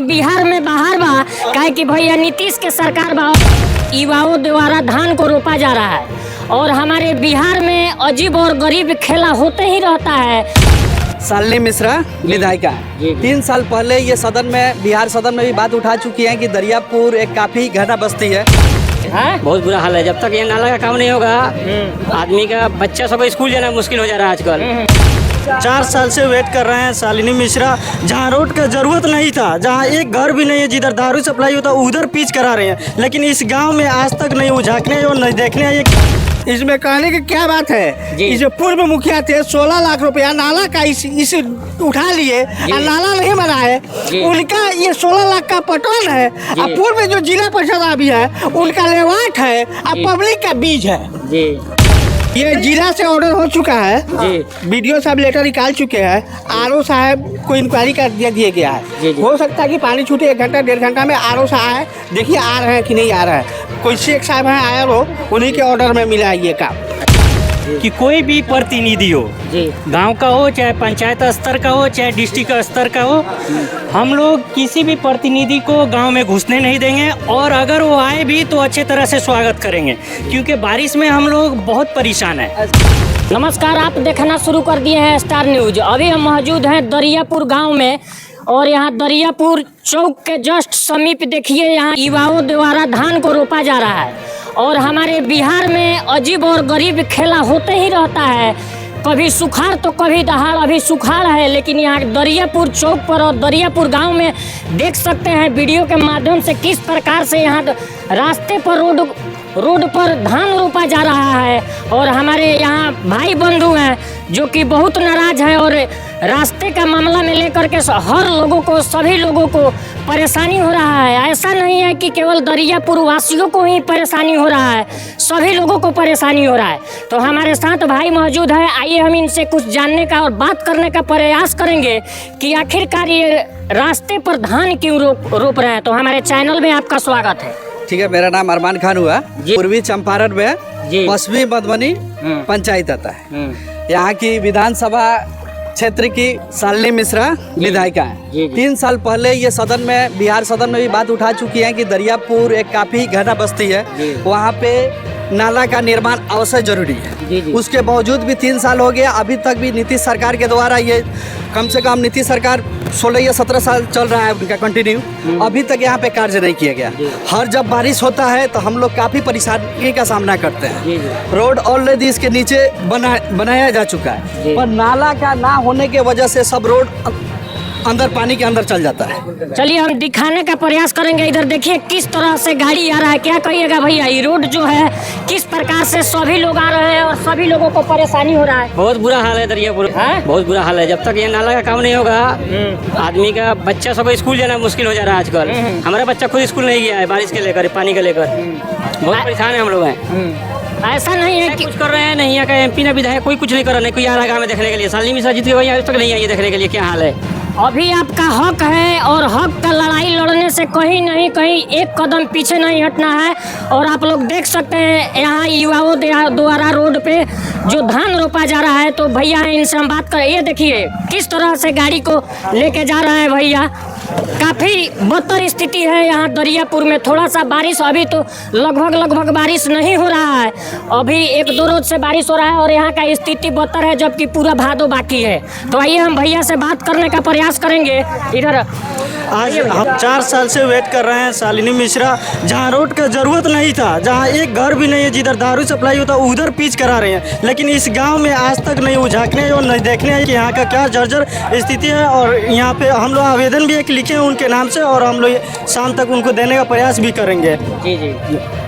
बिहार में बाहर बा काहे कि भैया नीतीश के सरकार बा, युवाओं द्वारा धान को रोपा जा रहा है और हमारे बिहार में अजीब और गरीब खेला होते ही रहता है। शालिनी मिश्रा विधायिका 3 साल पहले ये सदन में, बिहार सदन में भी बात उठा चुकी हैं कि दरियापुर एक काफी घना बस्ती है। बहुत बुरा हाल है। जब तक ये नाला का काम नहीं होगा, आदमी का बच्चा सब स्कूल जाना मुश्किल हो जा रहा है आजकल। 4 साल से वेट कर रहे हैं शालिनी मिश्रा, जहां रोड का जरूरत नहीं था, जहां एक घर भी नहीं है, जिधर दारू सप्लाई होता उधर पिच करा रहे हैं, लेकिन इस गांव में आज तक नहीं वो झांकने और नहीं देखने आए। इसमें कहने की क्या बात है, इस जो पूर्व मुखिया थे 16 लाख रुपया नाला का इस उठा लिए और नाला नहीं बना है, उनका ये 16 लाख का पटवन है। और पूर्व जो जिला परिषद अभी है उनका लेवाट है और पब्लिक का बीज है। ये जिला से ऑर्डर हो चुका है, बीडीओ साहब लेटर निकाल चुके हैं, आरओ साहब को इंक्वायरी कर दिया गया है। हो सकता है कि पानी छूटे 1 घंटा 1.5 घंटा में आरओ साहब देखिए आ रहे हैं कि नहीं आ रहा है। कोई शेख साहब हैं आया हो, उन्हीं के ऑर्डर में मिला है ये काम। कि कोई भी प्रतिनिधि हो, गांव का हो, चाहे पंचायत स्तर का हो, चाहे डिस्ट्रिक्ट स्तर का हो, हम लोग किसी भी प्रतिनिधि को गांव में घुसने नहीं देंगे और अगर वो आए भी तो अच्छे तरह से स्वागत करेंगे, क्योंकि बारिश में हम लोग बहुत परेशान हैं। नमस्कार, आप देखना शुरू कर दिए हैं स्टार न्यूज। अभी हम मौजूद हैं दरियापुर गांव में और यहाँ दरियापुर चौक के जस्ट समीप देखिए, यहाँ युवाओं द्वारा धान को रोपा जा रहा है और हमारे बिहार में अजीब और गरीब खेला होते ही रहता है। कभी सुखाड़ तो कभी दहाड़। अभी सुखाड़ है, लेकिन यहाँ दरियापुर चौक पर और दरियापुर गांव में देख सकते हैं वीडियो के माध्यम से किस प्रकार से यहाँ रास्ते पर रोड पर धान रोपा जा रहा है और हमारे यहाँ भाई बंधु हैं जो कि बहुत नाराज है और रास्ते का मामला में लेकर के हर लोगों को, सभी लोगों को परेशानी हो रहा है। ऐसा नहीं है कि केवल दरियापुर वासियों को ही परेशानी हो रहा है, सभी लोगों को परेशानी हो रहा है। तो हमारे साथ भाई मौजूद है, आइए हम इनसे कुछ जानने का और बात करने का प्रयास करेंगे कि आखिरकार ये रास्ते पर धान क्यों रोप रहे हैं। तो हमारे चैनल में आपका स्वागत है। ठीक है, मेरा नाम अरमान खान हुआ। पूर्वी चंपारण में पश्चिमी मधुबनी पंचायत आता है। यहाँ की विधानसभा क्षेत्र की शालिनी मिश्रा विधायिका है। 3 साल पहले ये सदन में, बिहार सदन में भी बात उठा चुकी हैं कि दरियापुर एक काफी घना बस्ती है, वहाँ पे नाला का निर्माण अवश्य जरूरी है। उसके बावजूद भी 3 साल हो गया, अभी तक भी नीतीश सरकार के द्वारा ये, कम से कम नीतीश सरकार 16 या 17 साल चल रहा है उनका कंटिन्यू, अभी तक यहाँ पे कार्य नहीं किया गया। हर जब बारिश होता है तो हम लोग काफ़ी परेशानी का सामना करते हैं। रोड ऑलरेडी इसके नीचे बनाया जा चुका है, पर नाला का ना होने के वजह से सब रोड अंदर, पानी के अंदर चल जाता है। चलिए हम दिखाने का प्रयास करेंगे। इधर देखिए किस तरह से गाड़ी आ रहा है। क्या कहिएगा भैया, ये रोड जो है किस प्रकार से सभी लोग आ रहे हैं और सभी लोगों को परेशानी हो रहा है। बहुत बुरा हाल है दरियापुर, बहुत बुरा हाल है। जब तक ये नाला का काम नहीं होगा, आदमी का बच्चा सब स्कूल जाना मुश्किल हो जा रहा है आजकल। हमारा बच्चा खुद स्कूल नहीं गया है बारिश के लेकर, पानी के लेकर बहुत परेशान है हम लोग हैं। ऐसा नहीं है कि कुछ कर रहे हैं, नहीं यहाँ का MP ना विधायक कोई कुछ नहीं कर रहा, नहीं कोई आ रहा गाँव में देखने के लिए। शालिनी मिश्रा जीत के वही आज तक नहीं आई देखने के लिए क्या हाल है। अभी आपका हक है और हक का लड़ाई लड़ने से कहीं नहीं कहीं एक कदम पीछे नहीं हटना है। और आप लोग देख सकते हैं यहाँ युवाओं द्वारा रोड पे जो धान रोपा जा रहा है। तो भैया इनसे हम बात करें। ये देखिए किस तरह से गाड़ी को लेके जा रहे हैं भैया। काफ़ी बदतर स्थिति है यहाँ दरियापुर में। थोड़ा सा बारिश, अभी तो लगभग बारिश नहीं हो रहा है, अभी 1-2 रोज से बारिश हो रहा है और यहाँ का स्थिति बदतर है, जबकि पूरा भादो बाकी है। तो आइए हम भैया से बात करने का प्रयास करेंगे। इधर आज हम 4 साल से वेट कर रहे हैं शालिनी मिश्रा, जहां रोड का जरूरत नहीं था, जहां एक घर भी नहीं है, जिधर दारू सप्लाई होता उधर पिच करा रहे हैं, लेकिन इस गांव में आज तक नहीं वो झांकने और नहीं देखने आए कि यहाँ का क्या जर्जर स्थिति है। और यहाँ पे हम लोग आवेदन भी एक लिखे हैं उनके नाम से और हम लोग शाम तक उनको देने का प्रयास भी करेंगे।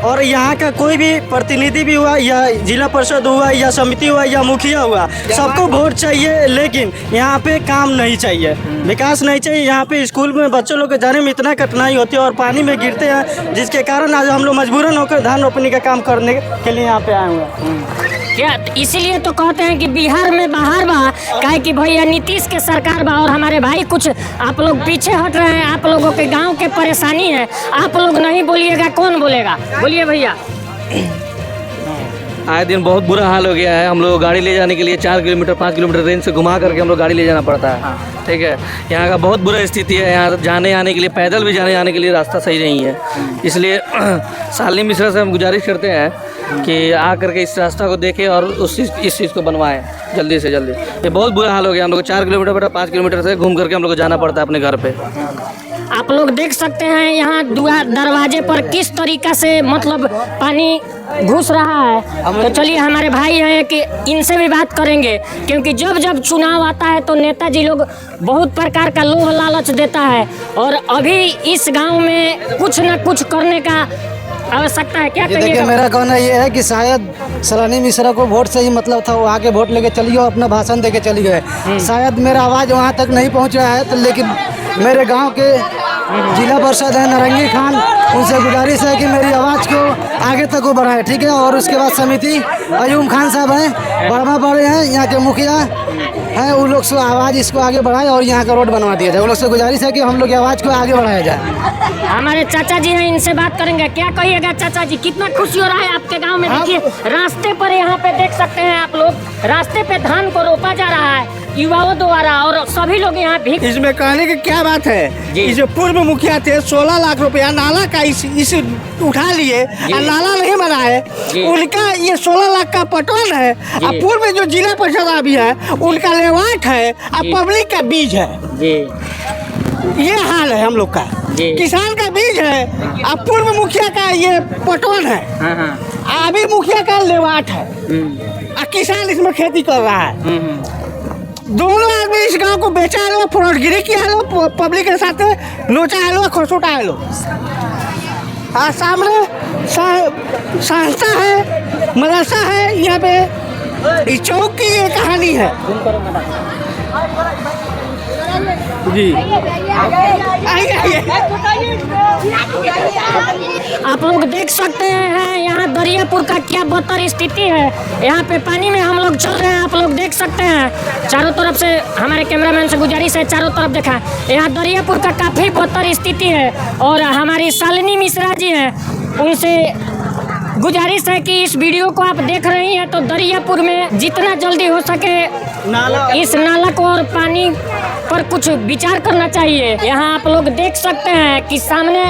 और यहाँ का कोई भी प्रतिनिधि भी हुआ, या जिला परिषद हुआ, या समिति हुआ, या मुखिया हुआ, सबको वोट चाहिए, लेकिन यहाँ पे काम नहीं चाहिए, विकास नहीं चाहिए। यहाँ पे स्कूल में बच्चों लोग के जाने में इतना कठिनाई होती है और पानी में गिरते हैं, जिसके कारण आज हम लोग मजबूरन होकर धान रोपने का काम करने के लिए यहाँ पे आए हुए हैं। क्या इसीलिए तो कहते हैं कि बिहार में बाहर बा काहे कि भैया नीतीश के सरकार बा और हमारे भाई कुछ आप लोग पीछे हट रहे हैं। आप लोगों के गांव के परेशानी है, आप लोग नहीं बोलिएगा कौन बोलेगा, बोलिए भैया। आए दिन बहुत बुरा हाल हो गया है। हम लोग गाड़ी ले जाने के लिए 4 किलोमीटर 5 किलोमीटर रेंज से घुमा करके हम लोग गाड़ी ले जाना पड़ता है। ठीक है, यहाँ का बहुत बुरा स्थिति है। यहाँ जाने आने के लिए, पैदल भी जाने आने के लिए रास्ता सही नहीं है। इसलिए शालिनी मिश्रा से हम गुजारिश करते हैं कि आ करके इस रास्ता को देखें और इस चीज़ को बनवाएं जल्दी से जल्दी। ये बहुत बुरा हाल हो गया। हम लोग 4 किलोमीटर 5 किलोमीटर से घूम करके हम लोग को जाना पड़ता है अपने घर पे। आप लोग देख सकते हैं यहाँ दरवाजे पर किस तरीका से मतलब पानी घुस रहा है। तो चलिए हमारे भाई हैं कि इनसे भी बात करेंगे, क्योंकि जब जब चुनाव आता है तो नेताजी लोग बहुत प्रकार का लोभ लालच देता है और अभी इस गांव में कुछ न कुछ करने का आवश्यकता है। क्या देखिए, कहिएगा? मेरा कहना ये है कि शायद शालिनी मिश्रा को वोट से ही मतलब था, वो आके वोट लेके चली गए, अपना भाषण देके चली गए। शायद मेरा आवाज़ वहाँ तक नहीं पहुँच रहा है, तो लेकिन मेरे गांव के जिला परिषद है नारंगी खान, उनसे गुजारिश है कि मेरी आवाज़ को आगे तक वो बढ़ाएं। ठीक है, और उसके बाद समिति अयूब खान साहब हैं, बड़मा बड़े हैं, यहाँ के मुखिया हैं, उन लोग से आवाज़ इसको आगे बढ़ाएं और यहाँ का रोड बनवा दिया जाए। उन लोग से गुजारिश है कि हम लोग की आवाज़ को आगे बढ़ाया जाए। हमारे चाचा जी हैं, इनसे बात करेंगे। क्या कहिएगा चाचा जी, कितना खुशी हो रहा है आपके गांव में? देखिए रास्ते पर यहाँ पे देख सकते हैं आप लोग, रास्ते पे धान को रोपा जा रहा है युवाओं द्वारा और सभी लोग यहाँ भी। इसमें कहने की क्या बात है, ये जो पूर्व मुखिया थे 16 लाख रुपया नाला का इस उठा लिए और नाला नहीं बना है। उनका ये 16 लाख का पटवन है और पूर्व में जो जिला परिषद अभी है उनका लेवाट है और पब्लिक का बीज है। ये हाल है हम लोग का। किसान का बीज है और पूर्व मुखिया का ये पटवन है, अभी मुखिया का लेवाट है और किसान इसमें खेती कर रहा है। दोनों आदमी इस गांव को बेचा है लो, फ्रॉडगिरी किया है लो, पब्लिक के साथ नोचा है लो, खरसोटा है लो। और सामने संस्था है, मदरसा है, यहाँ पे इस चौक की ये कहानी है जी। आप लोग देख सकते हैं यहाँ दरियापुर का क्या बदतर स्थिति है। यहाँ पे पानी में हम लोग चल रहे हैं, आप लोग देख सकते हैं। चारों तरफ से हमारे कैमरामैन से गुजारिश है, चारों तरफ देखा। यहाँ दरियापुर का काफ़ी बदतर स्थिति है और हमारी शालिनी मिश्रा जी हैं, उनसे गुजारिश है कि इस वीडियो को आप देख रही हैं तो दरियापुर में जितना जल्दी हो सके इस नाला को और पानी पर कुछ विचार करना चाहिए। यहाँ आप लोग देख सकते हैं कि सामने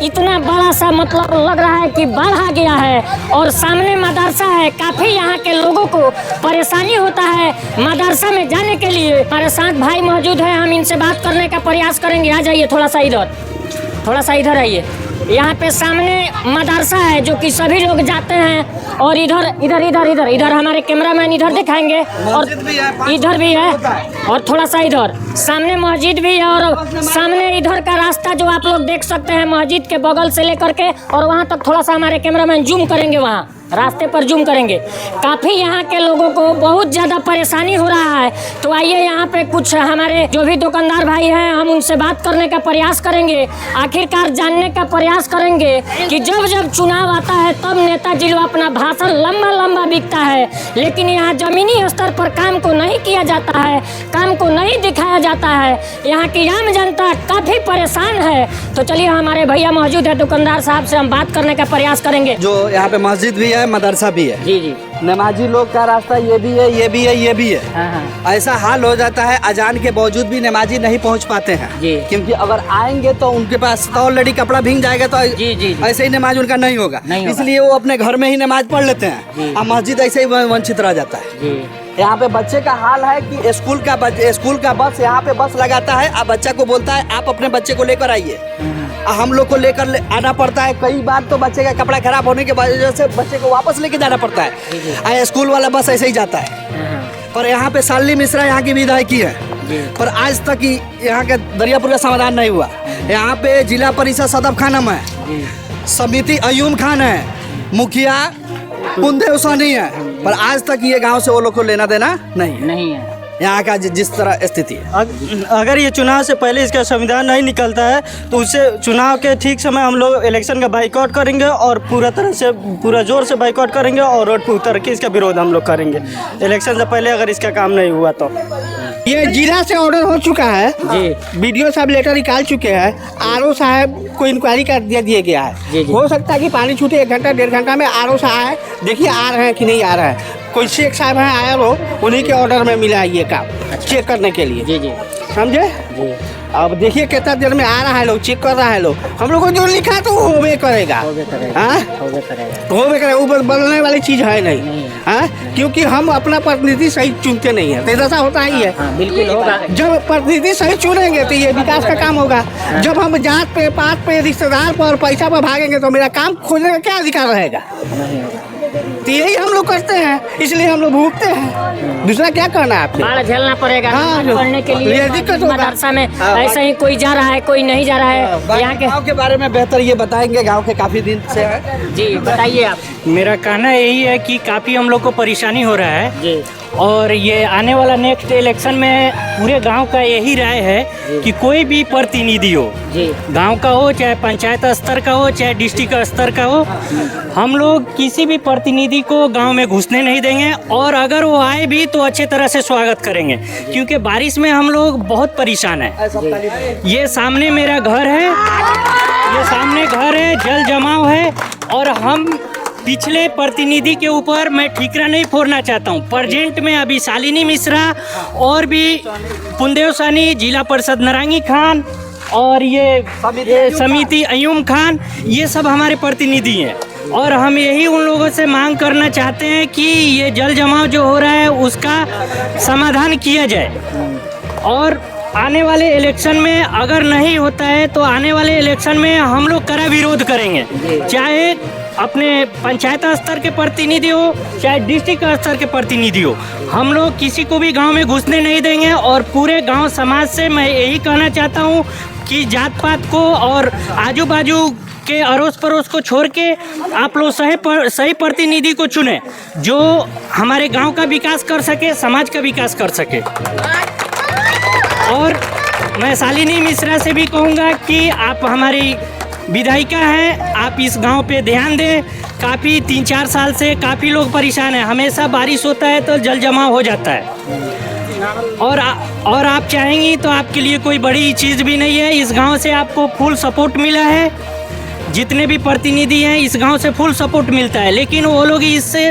इतना बड़ा सा मतलब लग रहा है कि बाढ़ आ गया है और सामने मदरसा है। काफ़ी यहाँ के लोगों को परेशानी होता है मदरसा में जाने के लिए। हमारे साथ भाई मौजूद है, हम इनसे बात करने का प्रयास करेंगे। आ जाइए थोड़ा सा इधर आइए। यहाँ पे सामने मदरसा है जो कि सभी लोग जाते हैं और इधर हमारे कैमरामैन इधर दिखाएंगे और इधर भी है और थोड़ा सा इधर सामने मस्जिद भी है और सामने इधर का रास्ता जो आप लोग देख सकते हैं मस्जिद के बगल से लेकर के और वहाँ तक थोड़ा सा हमारे कैमरामैन जूम करेंगे, वहाँ रास्ते पर जूम करेंगे। काफ़ी यहाँ के लोगों को बहुत ज़्यादा परेशानी हो रहा है। तो आइए यहाँ पे कुछ हमारे जो भी दुकानदार भाई हैं हम उनसे बात करने का प्रयास करेंगे, आखिरकार जानने का प्रयास करेंगे कि जब जब चुनाव आता है तब नेताजी लोग अपना भाषण लंबा बिकता है, लेकिन यहाँ ज़मीनी स्तर पर काम को नहीं किया जाता है, काम को नहीं दिखाया जाता है। यहाँ की आम जनता काफ़ी परेशान है। तो चलिए हमारे भैया मौजूद है दुकानदार साहब से हम बात करने का प्रयास करेंगे। जो यहाँ पे मस्जिद भी है, मदरसा भी है, जी नमाजी लोग का रास्ता ये भी है, ये भी है, ये भी है। ऐसा हाल हो जाता है अजान के बावजूद भी नमाजी नहीं पहुंच पाते हैं, क्योंकि अगर आएंगे तो उनके पास तो ऑलरेडी कपड़ा भीग जाएगा, तो ऐसे ही नमाज उनका नहीं होगा। इसलिए वो अपने घर में ही नमाज पढ़ लेते हैं और मस्जिद ऐसे ही वंचित रह जाता है। यहाँ पे बच्चे का हाल है कि स्कूल का बस यहाँ पे बस लगाता है और बच्चा को बोलता है आप अपने बच्चे को लेकर आइए, हम लोग को लेकर आना पड़ता है। कई बार तो बच्चे का कपड़ा खराब होने की वजह से बच्चे को वापस लेके जाना पड़ता है। स्कूल वाला बस ऐसे ही जाता है। पर यहाँ पे शालिनी मिश्रा यहाँ की विधायकी है, पर आज तक यहाँ के दरियापुर का समाधान नहीं हुआ। यहाँ पे जिला परिषद सदफ खानम है, समिति अयूब खान है, मुखिया कुंदे उसानी है, पर आज तक ये गांव से वो लोग को लेना देना नहीं है। यहाँ का जिस तरह स्थिति है, अगर ये चुनाव से पहले इसका संविधान नहीं निकलता है तो उससे चुनाव के ठीक समय हम लोग इलेक्शन का बाइकआउट करेंगे और पूरा जोर से बाइकआउट करेंगे और रोड पर उतर के इसका विरोध हम लोग करेंगे इलेक्शन से पहले, अगर इसका काम नहीं हुआ तो। ये जिला से ऑर्डर हो चुका है जी। वीडियो साहब लेटर निकाल चुके हैं। आरओ साहब को इंक्वायरी कर दिया गया है जी। हो सकता है कि पानी छूटे 1 घंटा 1.5 घंटा में आरओ साहब आए, देखिए आ रहे हैं कि नहीं आ रहे हैं। कोई शेख साहब हैं आया हो, उन्हीं के ऑर्डर में मिला है ये काम चेक करने के लिए जी। समझे जी। अब देखिए कितना देर में आ रहा है, लोग चेक कर रहा है। लोग हम लोग को जो लिखा है तो वो होबे करेगा, होबे करेगा। ऊपर बदलने वाली चीज है नहीं हाँ, क्योंकि हम अपना प्रतिनिधि सही चुनते नहीं है, तो ऐसा होता ही है। बिल्कुल होगा। जब प्रतिनिधि सही चुनेंगे तो ये विकास का काम होगा। जब हम जात पे पात पे रिश्तेदार पर पैसा पर भागेंगे तो मेरा काम खोजने का क्या अधिकार रहेगा? तो यही हम लोग करते हैं, इसलिए हम लोग भूखते हैं। दूसरा क्या करना है आपको? बाढ़ झेलना पड़ेगा हाँ, पढ़ने के लिए। दिक्कत मदरसा में ऐसा ही कोई जा रहा है, कोई नहीं जा रहा है। यहाँ के गाँव के बारे में बेहतर ये बताएंगे, गाँव के काफी दिन से है जी, बताइए आप। मेरा कहना यही है कि काफ़ी हम लोग को परेशानी हो रहा है जी। और ये आने वाला नेक्स्ट इलेक्शन में पूरे गांव का यही राय है कि कोई भी प्रतिनिधि हो जी, गांव का हो, चाहे पंचायत स्तर का हो, चाहे डिस्ट्रिक्ट स्तर का हो, हम लोग किसी भी प्रतिनिधि को गांव में घुसने नहीं देंगे और अगर वो आए भी तो अच्छे तरह से स्वागत करेंगे, क्योंकि बारिश में हम लोग बहुत परेशान हैं। ये सामने मेरा घर है, ये सामने घर है, जल जमाव है और हम पिछले प्रतिनिधि के ऊपर मैं ठीकरा नहीं फोड़ना चाहता हूँ। प्रेजेंट में अभी शालिनी मिश्रा और भी पुंदेव सानी, जिला परिषद नारंगी खान और ये समिति अयूम खान, ये सब हमारे प्रतिनिधि हैं और हम यही उन लोगों से मांग करना चाहते हैं कि ये जल जमाव जो हो रहा है उसका समाधान किया जाए और आने वाले इलेक्शन में अगर नहीं होता है तो आने वाले इलेक्शन में हम लोग कड़ा विरोध करेंगे, चाहे अपने पंचायत स्तर के प्रतिनिधि हो चाहे डिस्ट्रिक्ट स्तर के प्रतिनिधि हो। हम लोग किसी को भी गांव में घुसने नहीं देंगे और पूरे गांव समाज से मैं यही कहना चाहता हूं कि जात पात को और आजू बाजू के अड़ोस पड़ोस को छोड़ के आप लोग सही प्रतिनिधि को चुने जो हमारे गांव का विकास कर सके, समाज का विकास कर सके। और मैं शालिनी मिश्रा से भी कहूँगा कि आप हमारी विधायिका हैं, आप इस गांव पे ध्यान दें। काफ़ी 3-4 साल से काफ़ी लोग परेशान हैं, हमेशा बारिश होता है तो जल जमाव हो जाता है और आप चाहेंगी तो आपके लिए कोई बड़ी चीज़ भी नहीं है। इस गांव से आपको फुल सपोर्ट मिला है, जितने भी प्रतिनिधि हैं इस गांव से फुल सपोर्ट मिलता है, लेकिन वो लोग इससे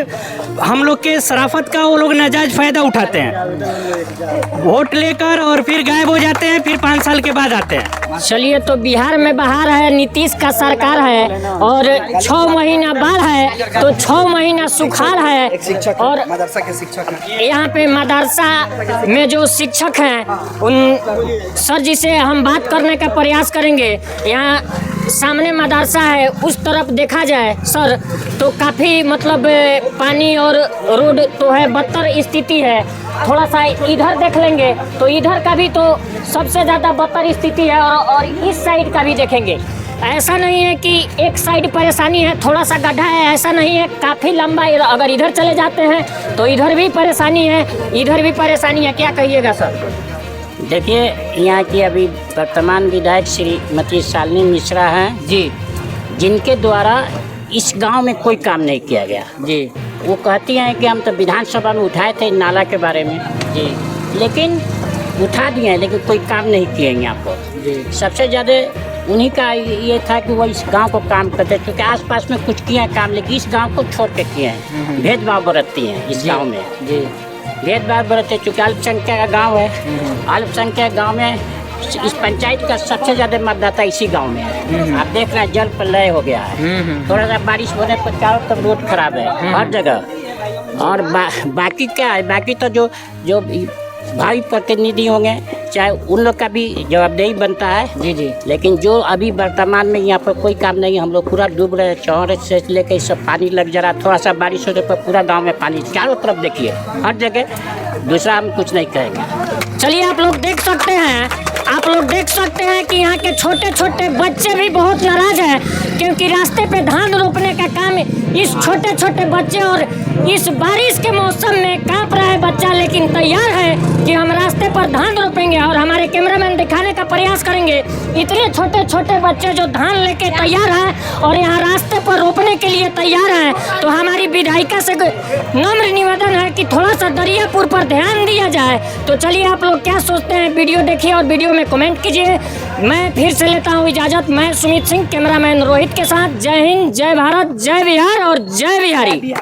हम लोग के शराफत का वो लोग नाजायज फ़ायदा उठाते हैं, वोट लेकर और फिर गायब हो जाते हैं, फिर 5 साल के बाद आते हैं। चलिए, तो बिहार में बहार है, नीतीश का सरकार है और 6 महीना बाढ़ है तो 6 महीना सुखाड़ है। और मदरसा के शिक्षक हैं यहाँ पे मदरसा में जो शिक्षक हैं उन सर जी से हम बात करने का प्रयास करेंगे। यहाँ सामने मदरसा है, उस तरफ देखा जाए सर तो काफ़ी मतलब पानी और रोड तो है, बदतर स्थिति है। थोड़ा सा इधर देख लेंगे तो इधर का भी तो सबसे ज़्यादा बदतर स्थिति है और इस साइड का भी देखेंगे। ऐसा नहीं है कि एक साइड परेशानी है, थोड़ा सा गड्ढा है, ऐसा नहीं है, काफ़ी लंबा। अगर इधर चले जाते हैं तो इधर भी परेशानी है, इधर भी परेशानी है। क्या कहिएगा सर? देखिए, यहाँ की अभी वर्तमान विधायक श्रीमती शालिनी मिश्रा हैं जी, जिनके द्वारा इस गांव में कोई काम नहीं किया गया जी। वो कहती हैं कि हम तो विधानसभा में उठाए थे नाला के बारे में जी, लेकिन उठा दिए हैं लेकिन कोई काम नहीं किए हैं यहाँ पर जी। सबसे ज़्यादा उन्हीं का ये था कि वो इस गांव को काम करते, क्योंकि आसपास में कुछ किए हैं काम, लेकिन इस गांव को छोड़ के किए हैं। भेदभाव बरतती हैं इस गांव में जी, भेदभाव बरतते, चूँकि अल्पसंख्यक का गाँव है। अल्पसंख्यक गाँव में इस पंचायत का सबसे ज़्यादा मतदाता इसी गांव में है। आप देख रहे हैं जल प्रलय हो गया है, थोड़ा सा बारिश होने पर चारों तरफ रोड खराब है हर जगह। और बाकी क्या है, बाकी तो जो भावी प्रतिनिधि होंगे चाहे उन लोग का भी जवाबदेही बनता है जी जी, लेकिन जो अभी वर्तमान में यहाँ पर कोई काम नहीं है। हम लोग पूरा डूब रहे हैं, चौरे से लेकर सब पानी लग जा रहा, थोड़ा सा बारिश होने पर पूरा गांव में पानी, चारों तरफ देखिए हर जगह। दूसरा हम कुछ नहीं कहेंगे। चलिए, आप लोग देख सकते हैं, आप लोग देख सकते हैं कि यहाँ के छोटे छोटे बच्चे भी बहुत नाराज हैं, क्योंकि रास्ते पे धान रोपने का काम इस छोटे छोटे बच्चे और इस बारिश के मौसम में कांप रहा है बच्चा, लेकिन तैयार है कि हम रास्ते पर धान रोपेंगे। और हमारे कैमरामैन दिखाने का प्रयास करेंगे। इतने छोटे छोटे बच्चे जो धान लेके तैयार हैं और यहाँ रास्ते पर रोपने के लिए तैयार हैं, तो हमारी विधायिका से नम्र निवेदन है कि थोड़ा सा दरियापुर पर ध्यान दिया जाए। तो चलिए आप लोग क्या सोचते हैं, वीडियो देखिए और वीडियो में कमेंट कीजिए। मैं फिर से लेता हूँ इजाज़त, मैं सुमित सिंह, कैमरामैन रोहित के साथ। जय हिंद, जय भारत, जय बिहार और जय बिहारी।